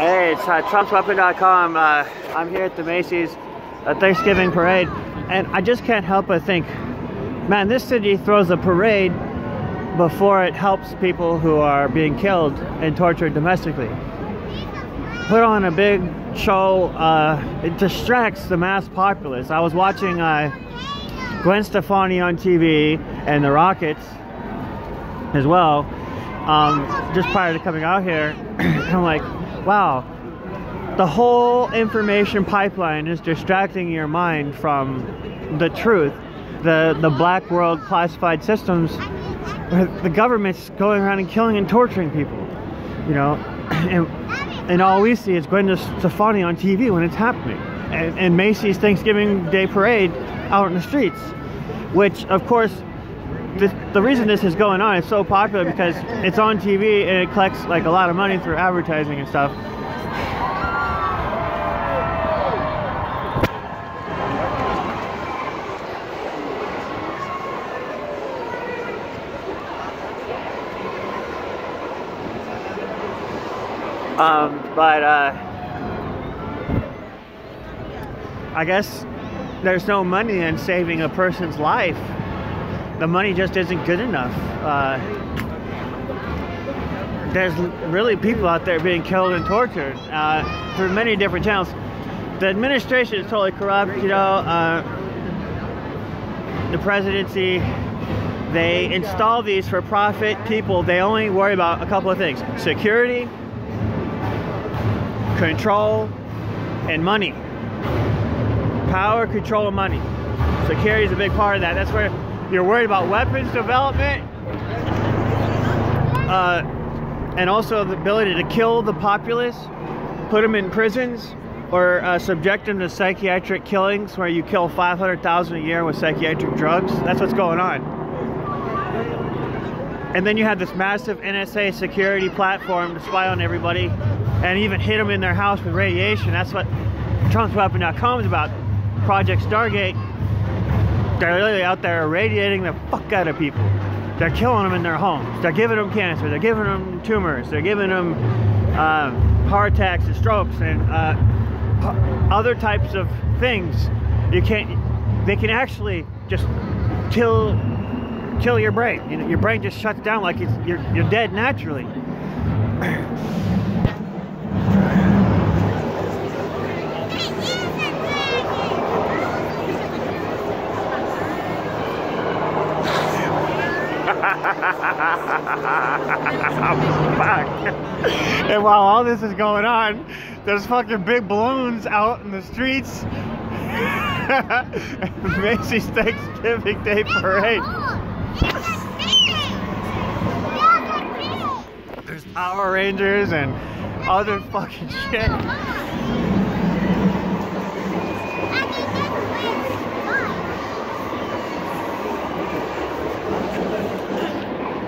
Hey, it's TrumpsWeapon.com. I'm here at the Macy's Thanksgiving parade, and I just can't help but think, man, this city throws a parade before it helps people who are being killed and tortured domestically. Put on a big show, it distracts the mass populace. I was watching Gwen Stefani on TV and the Rockets as well, just prior to coming out here. I'm like, wow, the whole information pipeline is distracting your mind from the truth. The black world classified systems where the government's going around and killing and torturing people, you know, and all we see is Gwen Stefani on TV when it's happening, and Macy's Thanksgiving Day parade out in the streets, which of course the reason this is going on is so popular because it's on TV and it collects like a lot of money through advertising and stuff. But I guess there's no money in saving a person's life. The money just isn't good enough. There's really people out there being killed and tortured through many different channels. The administration is totally corrupt, you know. The presidency, they install these for profit people. They only worry about a couple of things: security, control, and money. Power, control, and money. Security is a big part of that. That's where you're worried about weapons development, and also the ability to kill the populace, put them in prisons, or subject them to psychiatric killings where you kill 500,000 a year with psychiatric drugs. That's what's going on. And then you have this massive NSA security platform to spy on everybody and even hit them in their house with radiation. That's what TrumpsWeapon.com is about. Project Stargate. They're literally out there irradiating the fuck out of people. They're killing them in their homes. They're giving them cancer. They're giving them tumors. They're giving them heart attacks and strokes and other types of things. They can actually just kill your brain. You know, your brain just shuts down like you're dead naturally. Fuck. And while all this is going on, there's fucking big balloons out in the streets. Macy's Thanksgiving Day parade. There's Power Rangers and other fucking shit.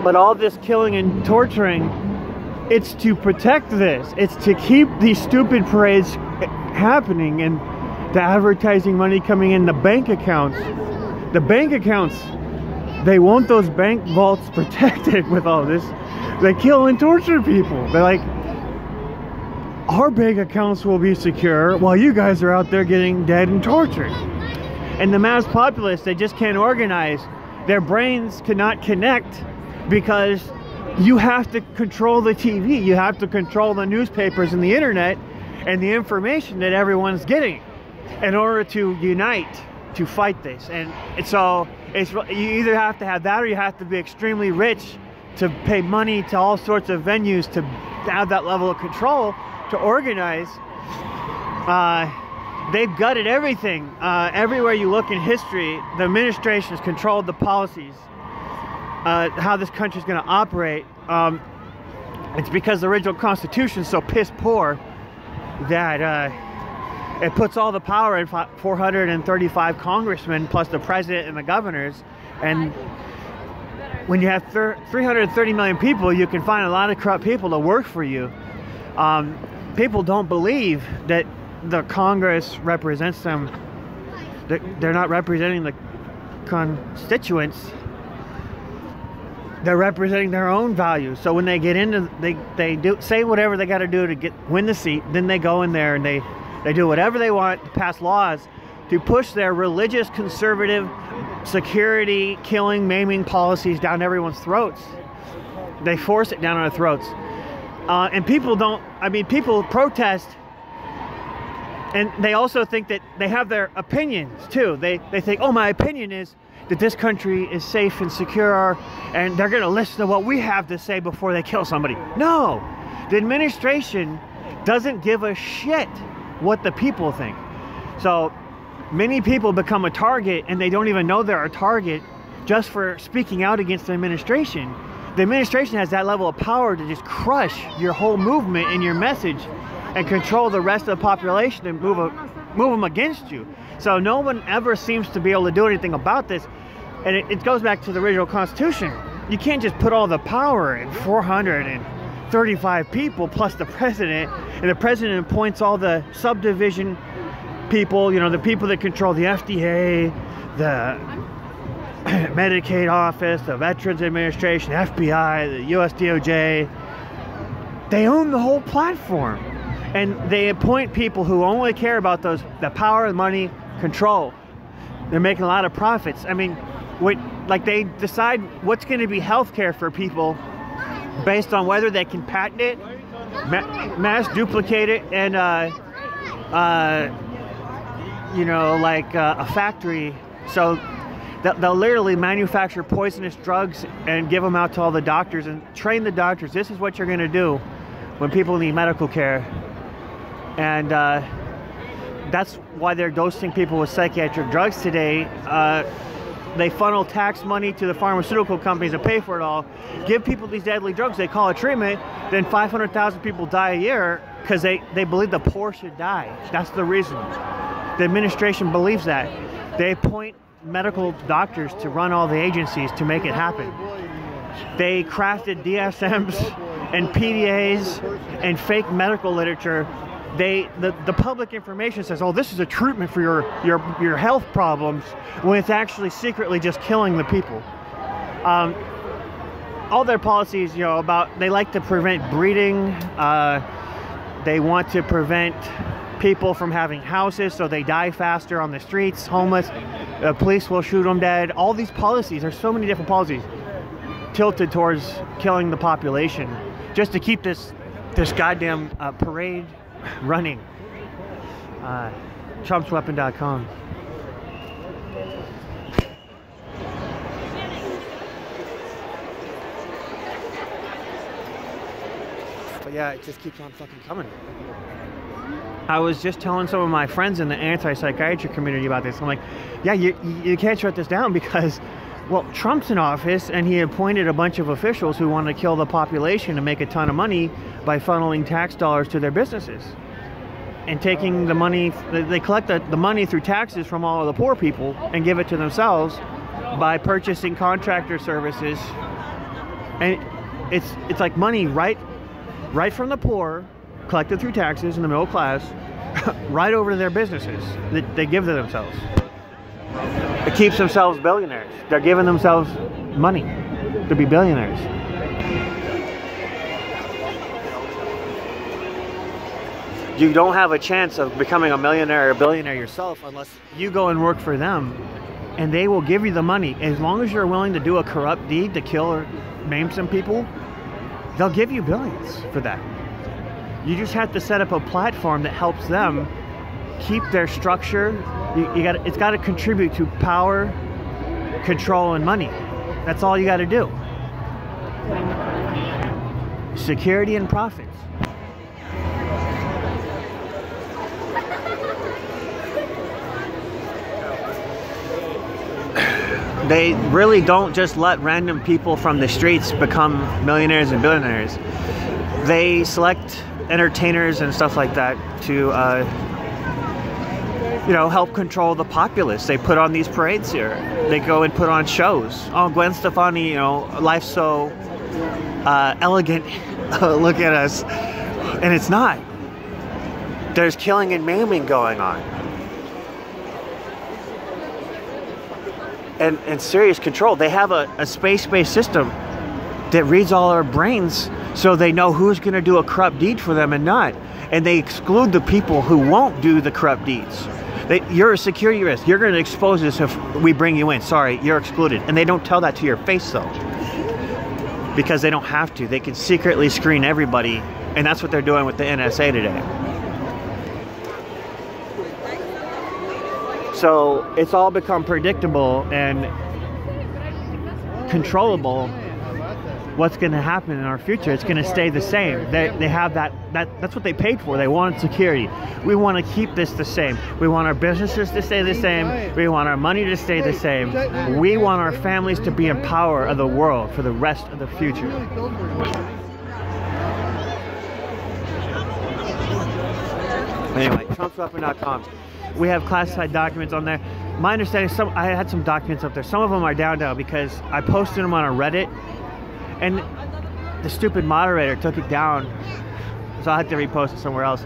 But all this killing and torturing, it's to protect this. It's to keep these stupid parades happening and the advertising money coming in the bank accounts. The bank accounts, they want those bank vaults protected with all this. They kill and torture people. They're like, our bank accounts will be secure while you guys are out there getting dead and tortured. And the mass populace, they just can't organize. Their brains cannot connect because you have to control the TV. You have to control the newspapers and the internet and the information that everyone's getting in order to unite to fight this. And so you either have to have that or you have to be extremely rich to pay money to all sorts of venues to have that level of control to organize. They've gutted everything. Everywhere you look in history, the administration has controlled the policies, how this country is going to operate. It's because the original Constitution is so piss poor that it puts all the power in 435 congressmen plus the president and the governors. And when you have 330 million people, you can find a lot of corrupt people to work for you. People don't believe that the Congress represents them. They're not representing the constituents. they're representing their own values. So when they get into, they do say whatever they got to do to win the seat. Then they go in there and they do whatever they want to pass laws to push their religious, conservative, security, killing, maiming policies down everyone's throats. They force it down our throats. And people people protest, and they also think that they have their opinions too. They think, oh, my opinion is that this country is safe and secure, and they're going to listen to what we have to say before they kill somebody. No, the administration doesn't give a shit what the people think. So many people become a target, and they don't even know they're a target just for speaking out against the administration. The administration has that level of power to just crush your whole movement and your message and control the rest of the population and move them against you. So no one ever seems to be able to do anything about this. And it goes back to the original Constitution. You can't just put all the power in 435 people plus the president, and the president appoints all the subdivision people, you know, the people that control the FDA, the Medicaid office, the Veterans Administration, FBI, the US DOJ. They own the whole platform, and they appoint people who only care about the power, the money, control. They're making a lot of profits. I mean, like they decide what's going to be healthcare for people based on whether they can patent it, mass duplicate it, and you know, like a factory. So they'll literally manufacture poisonous drugs and give them out to all the doctors and train the doctors. This is what you're going to do when people need medical care. And that's why they're dosing people with psychiatric drugs today. They funnel tax money to the pharmaceutical companies that pay for it all, give people these deadly drugs, they call it treatment, then 500,000 people die a year because they believe the poor should die. That's the reason. The administration believes that. They appoint medical doctors to run all the agencies to make it happen. They crafted DSMs and PDAs and fake medical literature. The public information says, oh, this is a treatment for your health problems, when it's actually secretly just killing the people. All their policies, you know, they like to prevent breeding. They want to prevent people from having houses so they die faster on the streets, homeless. The police will shoot them dead. All these policies, there's so many different policies tilted towards killing the population just to keep this goddamn parade running. TrumpsWeapon.com. But yeah, it just keeps on fucking coming. I was just telling some of my friends in the anti-psychiatry community about this. I'm like, yeah, you can't shut this down because, well, Trump's in office and he appointed a bunch of officials who want to kill the population to make a ton of money by funneling tax dollars to their businesses and taking the money. They collect the money through taxes from all of the poor people and give it to themselves by purchasing contractor services. And it's like money right from the poor, collected through taxes in the middle class, right over to their businesses that they give to themselves. It keeps themselves billionaires. They're giving themselves money to be billionaires. You don't have a chance of becoming a millionaire or billionaire yourself unless you go and work for them, and they will give you the money. As long as you're willing to do a corrupt deed to kill or maim some people, they'll give you billions for that. You just have to set up a platform that helps them keep their structure. It's got to contribute to power, control, and money. That's all you got to do. Security and profits. They really don't just let random people from the streets become millionaires and billionaires. They select entertainers and stuff like that to you know, help control the populace. They put on these parades here. They go and put on shows. Oh, Gwen Stefani, you know, life's so elegant. Look at us. And it's not. There's killing and maiming going on. And serious control. They have a space-based system that reads all our brains so they know who's going to do a corrupt deed for them and not. And they exclude the people who won't do the corrupt deeds. You're a security risk. You're going to expose us if we bring you in. Sorry, you're excluded. And they don't tell that to your face, though. Because they don't have to. They can secretly screen everybody. And that's what they're doing with the NSA today. So it's all become predictable and controllable. What's going to happen in our future? It's going to stay the same. They have that's what they paid for. They wanted security. We want to keep this the same. We want our businesses to stay the same. We want our money to stay the same. We want our families to be in power of the world for the rest of the future. Anyway, TrumpsWeapon.com. We have classified documents on there. My understanding, I had some documents up there. Some of them are down now because I posted them on a Reddit. And the stupid moderator took it down, so I had to repost it somewhere else.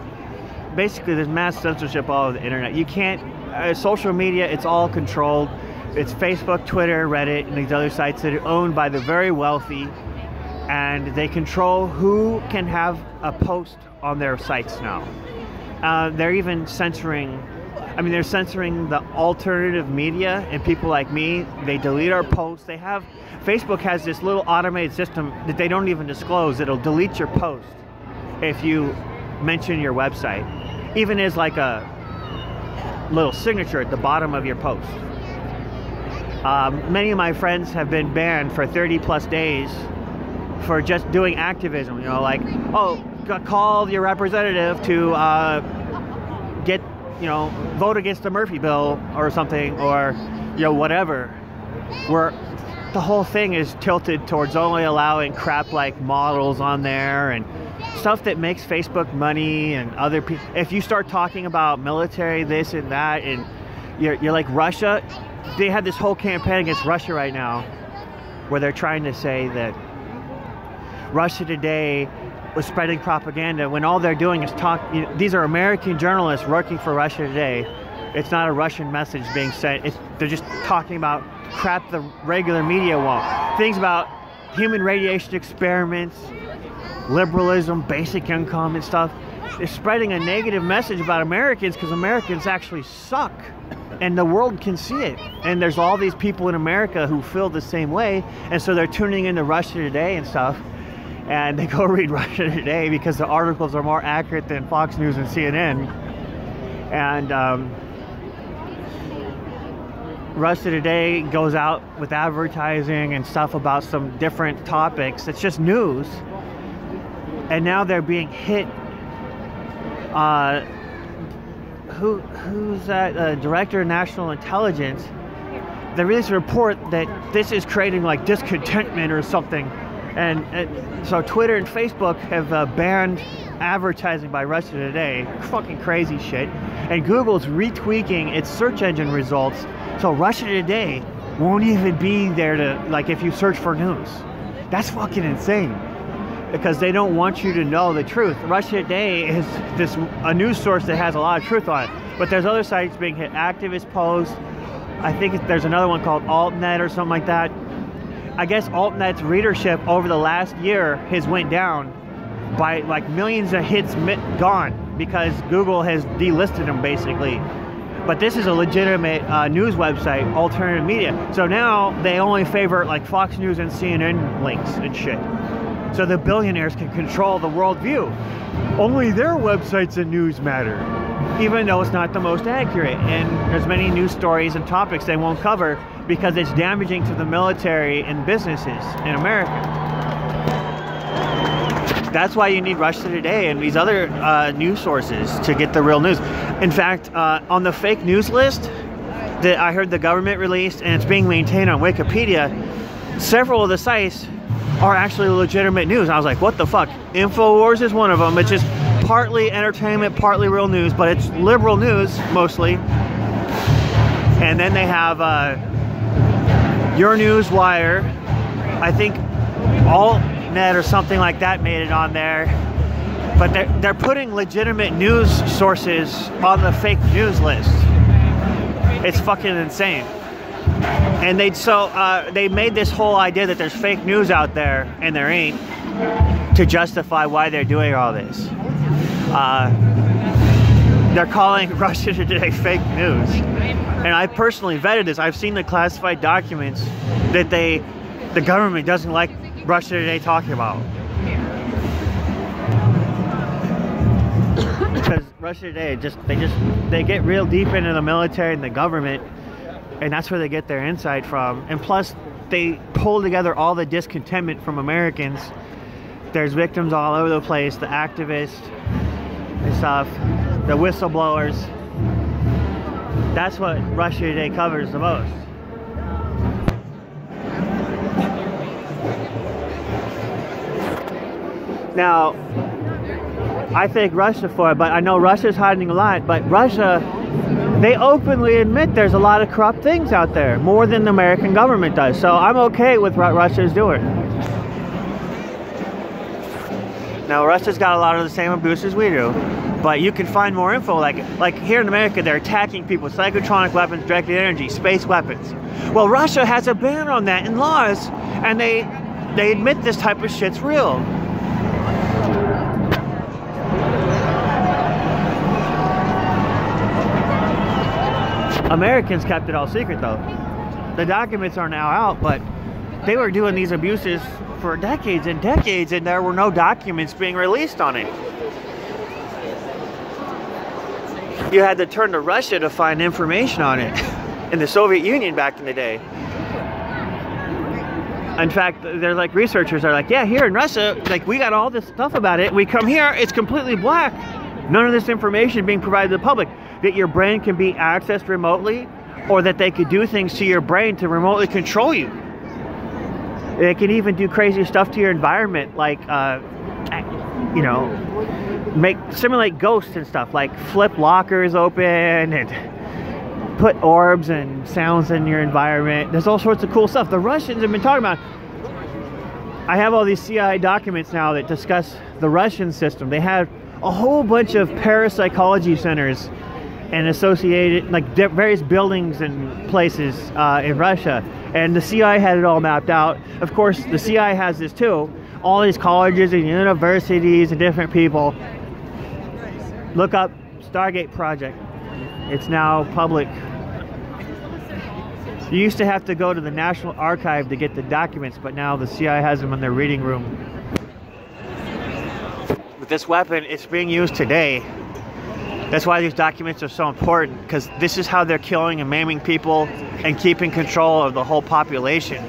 Basically, there's mass censorship all over the internet. You can't, social media, it's all controlled. It's Facebook, Twitter, Reddit, and these other sites that are owned by the very wealthy, and they control who can have a post on their sites now. They're even censoring, they're censoring the alternative media and people like me. They delete our posts. Facebook has this little automated system that they don't even disclose. It'll delete your post if you mention your website, even as like a little signature at the bottom of your post. Many of my friends have been banned for 30 plus days for just doing activism, like, oh, call your representative to get, vote against the Murphy bill or something, or, whatever. Where the whole thing is tilted towards only allowing crap like models on there and stuff that makes Facebook money and other people. If you start talking about military, this and that, and you're like Russia, they have this whole campaign against Russia right now where they're trying to say that Russia Today was spreading propaganda when all they're doing is talk. These are American journalists working for Russia Today. It's not a Russian message being sent. They're just talking about crap the regular media won't. Things about human radiation experiments, liberalism, basic income and stuff. They're spreading a negative message about Americans because Americans actually suck. And the world can see it. And there's all these people in America who feel the same way. And so they're tuning into Russia Today and stuff. And they go read Russia Today because the articles are more accurate than Fox News and CNN. And Russia Today goes out with advertising and stuff about some different topics. It's just news. And now they're being hit. Who's that? Director of National Intelligence. They released a report that this is creating like discontentment or something. And so Twitter and Facebook have banned advertising by Russia Today. Fucking crazy shit. And Google's retweaking its search engine results. So Russia Today won't even be there to, like, if you search for news. That's fucking insane. Because they don't want you to know the truth. Russia Today is a news source that has a lot of truth on it. But there's other sites being hit. Activist posts. I think there's another one called AltNet or something like that. I guess AltNet's readership over the last year has went down by like millions of hits gone because Google has delisted them basically. But this is a legitimate news website, alternative media. So now they only favor like Fox News and CNN links and shit. So the billionaires can control the worldview. Only their websites and news matter, even though it's not the most accurate. And there's many news stories and topics they won't cover because it's damaging to the military and businesses in America. That's why you need Russia Today and these other news sources to get the real news. In fact, on the fake news list that I heard the government released, and it's being maintained on Wikipedia, several of the sites are actually legitimate news. I was like, what the fuck? InfoWars is one of them. It's just partly entertainment, partly real news, but it's liberal news mostly. And then they have Your News Wire. I think AltNet or something like that made it on there. But they're putting legitimate news sources on the fake news list. It's fucking insane. And they made this whole idea that there's fake news out there, and there ain't, to justify why they're doing all this. They're calling Russia Today fake news. And I personally vetted this. I've seen the classified documents that the government doesn't like Russia Today talking about. Because Russia Today, they get real deep into the military and the government, and that's where they get their insight from. And plus, they pull together all the discontentment from Americans. There's victims all over the place, the activists and stuff, the whistleblowers. That's what Russia Today covers the most. Now, I thank Russia for it, but I know Russia's hiding a lot. But Russia, they openly admit there's a lot of corrupt things out there, more than the American government does. So I'm okay with what Russia's doing. Now, Russia's got a lot of the same abuses we do, but you can find more info. Like here in America, they're attacking people with psychotronic weapons, directed energy, space weapons. Well, Russia has a ban on that in laws, and they admit this type of shit's real. Americans kept it all secret, though. The documents are now out, but they were doing these abuses for decades and decades, and there were no documents being released on it. You had to turn to Russia to find information on it in the Soviet Union back in the day. In fact, they're like researchers are like, yeah, here in Russia, like we got all this stuff about it. We come here, it's completely black. None of this information being provided to the public. That your brain can be accessed remotely, or that they could do things to your brain to remotely control you. They can even do crazy stuff to your environment, like, you know, simulate ghosts and stuff, like flip lockers open and put orbs and sounds in your environment. There's all sorts of cool stuff. The Russians have been talking about. I have all these CIA documents now that discuss the Russian system. They have a whole bunch of parapsychology centers and associated, like, various buildings and places in Russia, and the CIA had it all mapped out. Of course, the CIA has this too. All these colleges and universities and different people. Look up Stargate Project. It's now public. You used to have to go to the National Archive to get the documents, but now the CIA has them in their reading room. With this weapon, it's being used today. That's why these documents are so important, because this is how they're killing and maiming people and keeping control of the whole population.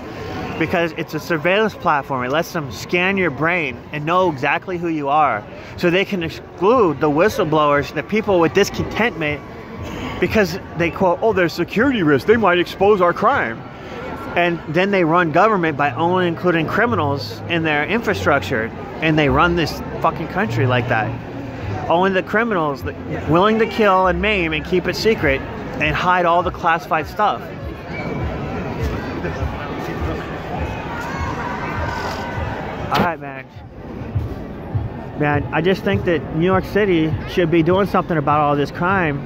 Because it's a surveillance platform. It lets them scan your brain and know exactly who you are. So they can exclude the whistleblowers, the people with discontentment, because they quote, oh, there's security risks. They might expose our crime. And then they run government by only including criminals in their infrastructure. And they run this fucking country like that. Only the criminals willing to kill and maim and keep it secret and hide all the classified stuff. Alright, man. Man, I just think that New York City should be doing something about all this crime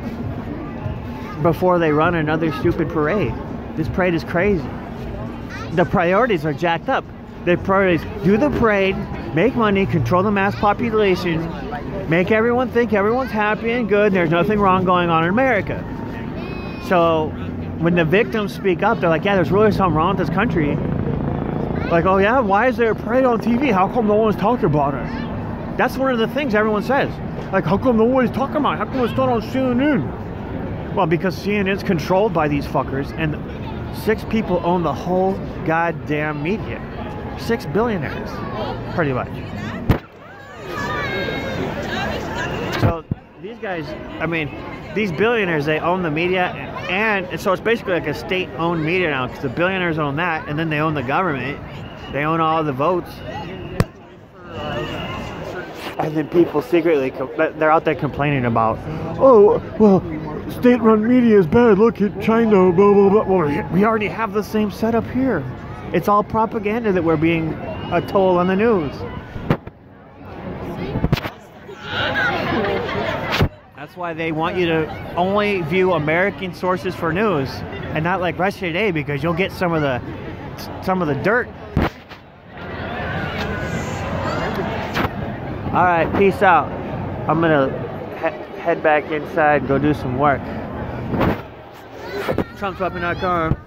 before they run another stupid parade. This parade is crazy. The priorities are jacked up. The priorities: do the parade, make money, control the mass population, make everyone think everyone's happy and good, and there's nothing wrong going on in America. So when the victims speak up, they're like, yeah, there's really something wrong with this country. Like, oh yeah, why is there a parade on TV? How come no one's talking about it? That's one of the things everyone says. Like, how come nobody's talking about it? How come it's not on CNN? Well, because CNN's controlled by these fuckers, and 6 people own the whole goddamn media. 6 billionaires, pretty much. So these guys, I mean, these billionaires, they own the media, and so it's basically like a state-owned media now, because the billionaires own that, and then they own the government. They own all the votes. And then people secretly, they're out there complaining about, oh, well, state-run media is bad, look at China, blah, blah, blah. Well, we already have the same setup here. It's all propaganda that we're being told on the news. That's why they want you to only view American sources for news. and not like rest of your day, because you'll get some of the dirt. All right, peace out. I'm gonna head back inside and go do some work. TrumpsWeapon.com.